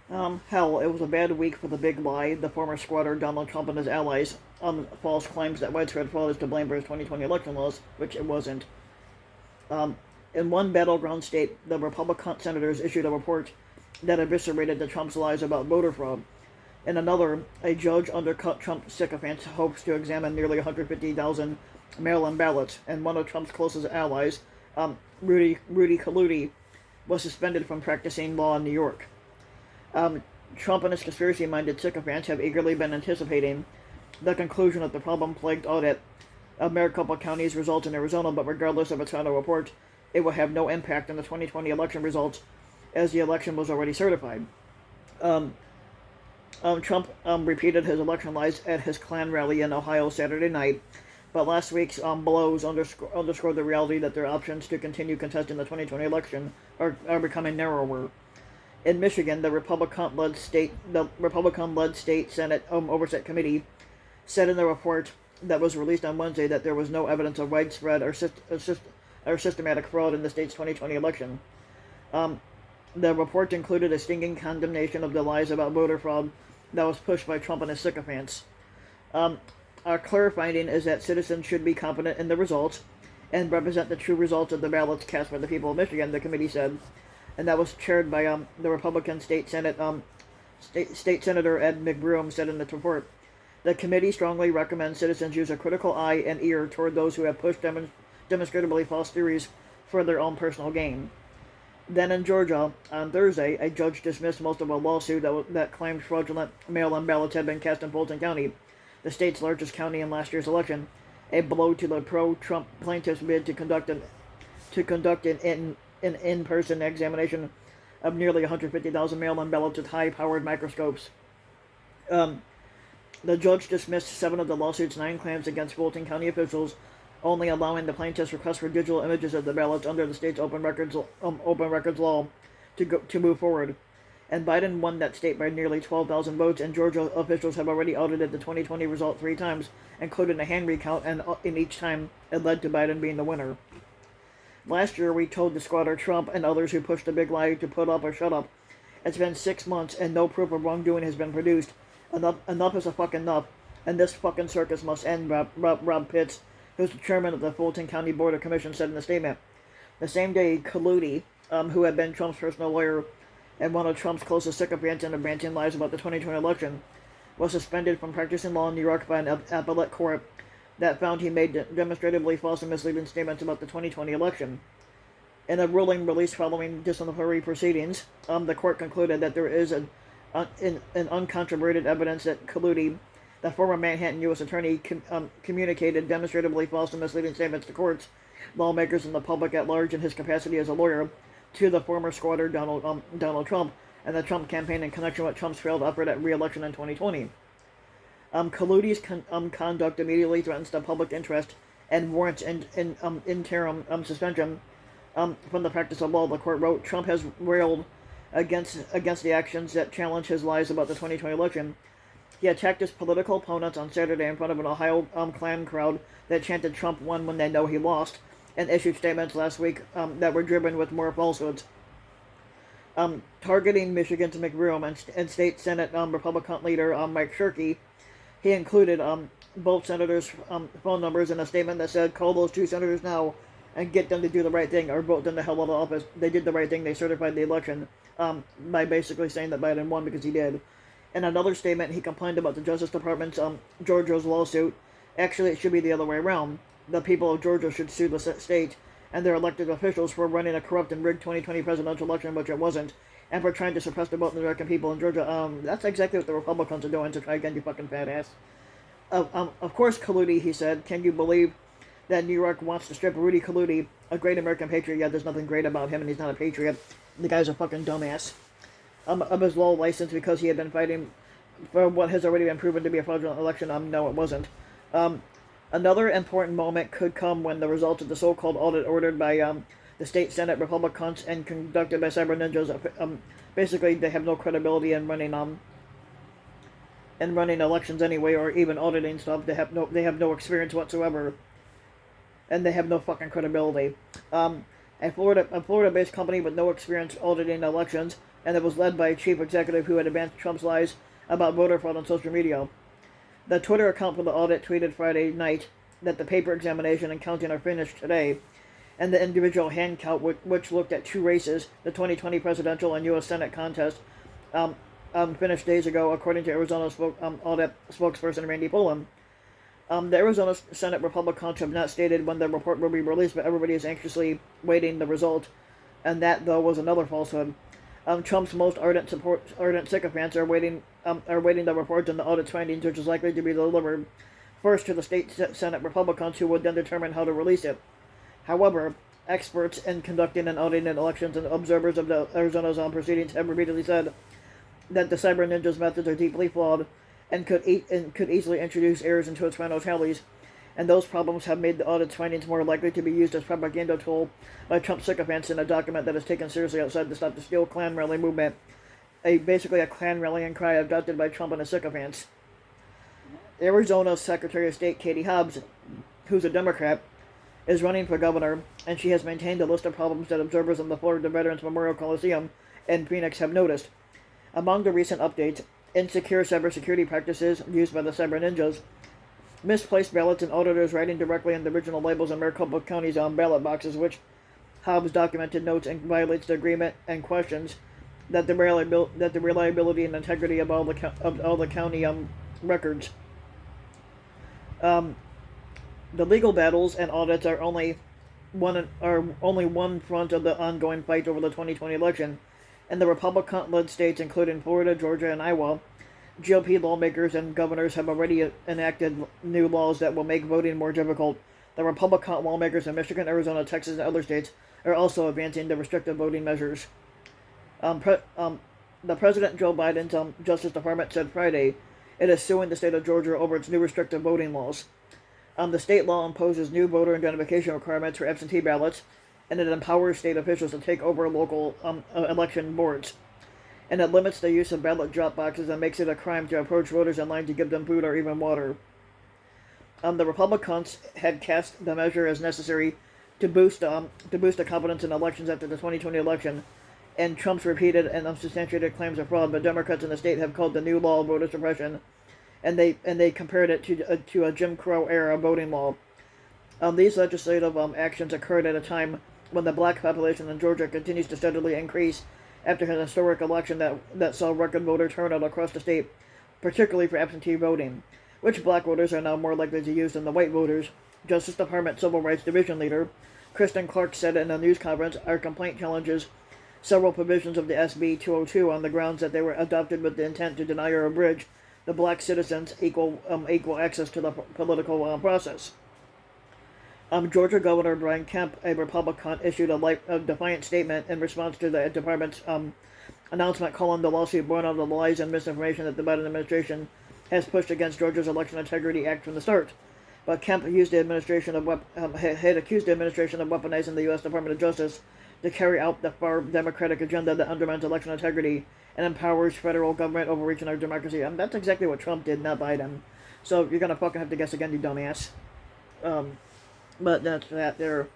Hell, it was a bad week for the big lie, the former squatter Donald Trump and his allies. False claims that widespread fraud is to blame for his 2020 election loss, which it wasn't. Um, in one battleground state, the Republican senators issued a report that eviscerated the Trump's lies about voter fraud. In another, a judge undercut Trump sycophants' hopes to examine nearly 150,000 mail-in ballots, and one of Trump's closest allies, Rudy Kaludi, was suspended from practicing law in New York. Um, Trump and his conspiracy-minded sycophants have eagerly been anticipating the conclusion of the problem-plagued audit of Maricopa County's results in Arizona, but regardless of its final report, it will have no impact on the 2020 election results, as the election was already certified. Um, Trump repeated his election lies at his Klan rally in Ohio Saturday night, but last week's blows underscored the reality that their options to continue contesting the 2020 election are becoming narrower. In Michigan, the Republican-led state Senate Oversight Committee said in the report that was released on Wednesday that there was no evidence of widespread or systematic fraud in the state's 2020 election. Um, the report included a stinging condemnation of the lies about voter fraud that was pushed by Trump and his sycophants. Our clear finding is that citizens should be confident in the results and represent the true results of the ballots cast by the people of Michigan, the committee said. And that was chaired by the Republican State Senator Ed McBroom said in the report. The committee strongly recommends citizens use a critical eye and ear toward those who have pushed demonstrably false theories for their own personal gain. Then in Georgia, on Thursday, a judge dismissed most of a lawsuit that claimed fraudulent mail-in ballots had been cast in Fulton County, the state's largest county in last year's election, a blow to the pro-Trump plaintiffs' bid to conduct an in-person examination of nearly 150,000 mail-in ballots with high-powered microscopes. The judge dismissed 7 of the lawsuit's 9 claims against Fulton County officials, only allowing the plaintiffs' request for digital images of the ballots under the state's open records law to move forward. And Biden won that state by nearly 12,000 votes, and Georgia officials have already audited the 2020 result 3 times, including a hand recount, and in each time it led to Biden being the winner. Last year, we told the squatter Trump and others who pushed the big lie to put up or shut up. It's been 6 months, and no proof of wrongdoing has been produced. Enough is a fucking enough, and this fucking circus must end, Rob Pitts, who's the chairman of the Fulton County Board of Commissioners, said in a statement. The same day, Kaludi, who had been Trump's personal lawyer and one of Trump's closest sycophants in advancing lies about the 2020 election, was suspended from practicing law in New York by an appellate court that found he made demonstratively false and misleading statements about the 2020 election. In a ruling released following disciplinary proceedings, the court concluded that there is an uncontroverted evidence that Kaludi, the former Manhattan U.S. attorney, communicated demonstratively false and misleading statements to courts, lawmakers, and the public at large in his capacity as a lawyer to the former squatter Donald Trump and the Trump campaign in connection with Trump's failed effort at re-election in 2020. Kaludi's conduct immediately threatens the public interest and warrants interim suspension from the practice of law. The court wrote, Trump has railed against the actions that challenge his lies about the 2020 election. He attacked his political opponents on Saturday in front of an Ohio Klan crowd that chanted Trump won when they know he lost, and issued statements last week that were driven with more falsehoods. Targeting Michigan's McBroom and State Senate Republican leader Mike Shirkey, he included both senators' phone numbers in a statement that said, call those 2 senators now and get them to do the right thing or vote them the hell out of office. They did the right thing. They certified the election by basically saying that Biden won because he did. In another statement, he complained about the Justice Department's Georgia's lawsuit. Actually, it should be the other way around. The people of Georgia should sue the state and their elected officials for running a corrupt and rigged 2020 presidential election, which it wasn't, and for trying to suppress the vote of the American people in Georgia. That's exactly what the Republicans are doing to try again, you fucking fat ass. Of course, Kaludi, he said, can you believe that New York wants to strip Rudy Kaludi, a great American patriot, yet there's nothing great about him and he's not a patriot. The guy's a fucking dumbass. Of his law license because he had been fighting for what has already been proven to be a fraudulent election. No, it wasn't. Another important moment could come when the results of the so-called audit ordered by the state Senate Republicans and conducted by cyber ninjas. Basically, they have no credibility in running elections anyway, or even auditing stuff. They have no experience whatsoever, and they have no fucking credibility. A Florida-based company with no experience auditing elections and it was led by a chief executive who had advanced Trump's lies about voter fraud on social media. The Twitter account for the audit tweeted Friday night that the paper examination and counting are finished today, and the individual hand count, which looked at two races, the 2020 presidential and U.S. Senate contest, finished days ago, according to Arizona's audit spokesperson Randy Pullen. The Arizona Senate Republicans have not stated when the report will be released, but everybody is anxiously waiting the result, and that, though, was another falsehood. Trump's most ardent sycophants are waiting the reports and the audit's findings, which is likely to be delivered first to the state Senate Republicans, who would then determine how to release it. However, experts in conducting and auditing elections and observers of the Arizona's proceedings have repeatedly said that the Cyber Ninja's methods are deeply flawed and could easily introduce errors into its final tallies, and those problems have made the audit's findings more likely to be used as propaganda tool by Trump sycophants in a document that is taken seriously outside the Stop the Steal Klan rally movement, basically a Klan rallying cry adopted by Trump and his sycophants. Arizona's Secretary of State Katie Hobbs, who's a Democrat, is running for governor, and she has maintained a list of problems that observers in the Florida Veterans Memorial Coliseum in Phoenix have noticed. Among the recent updates, insecure cybersecurity practices used by the Cyber Ninjas, misplaced ballots, and auditors writing directly on the original labels in Maricopa County's ballot boxes, which Hobbs documented notes and violates the agreement and questions that the reliability and integrity of all the county records. The legal battles and audits are only one front of the ongoing fight over the 2020 election. In the Republican-led states, including Florida, Georgia, and Iowa, GOP lawmakers and governors have already enacted new laws that will make voting more difficult. The Republican lawmakers in Michigan, Arizona, Texas, and other states are also advancing the restrictive voting measures. The President Joe Biden's Justice Department said Friday it is suing the state of Georgia over its new restrictive voting laws. The state law imposes new voter identification requirements for absentee ballots, and it empowers state officials to take over local election boards. And it limits the use of ballot drop boxes and makes it a crime to approach voters in line to give them food or even water. The Republicans had cast the measure as necessary to boost the confidence in elections after the 2020 election, and Trump's repeated and unsubstantiated claims of fraud. But Democrats in the state have called the new law voter suppression, and they compared it to a Jim Crow era voting law. These legislative actions occurred at a time when the black population in Georgia continues to steadily increase after an historic election that saw record voter turnout across the state, particularly for absentee voting, which black voters are now more likely to use than the white voters. Justice Department Civil Rights Division leader Kristen Clark said in a news conference, "Our complaint challenges several provisions of the SB 202 on the grounds that they were adopted with the intent to deny or abridge the black citizens' equal access to the political process." Georgia Governor Brian Kemp, a Republican, issued a defiant statement in response to the department's announcement calling the lawsuit born out of the lies and misinformation that the Biden administration has pushed against Georgia's Election Integrity Act from the start. But Kemp accused the administration of weaponizing the U.S. Department of Justice to carry out the far Democratic agenda that undermines election integrity and empowers federal government overreaching our democracy. That's exactly what Trump did, not Biden. So you're gonna fucking have to guess again, you dumbass. But that's that there.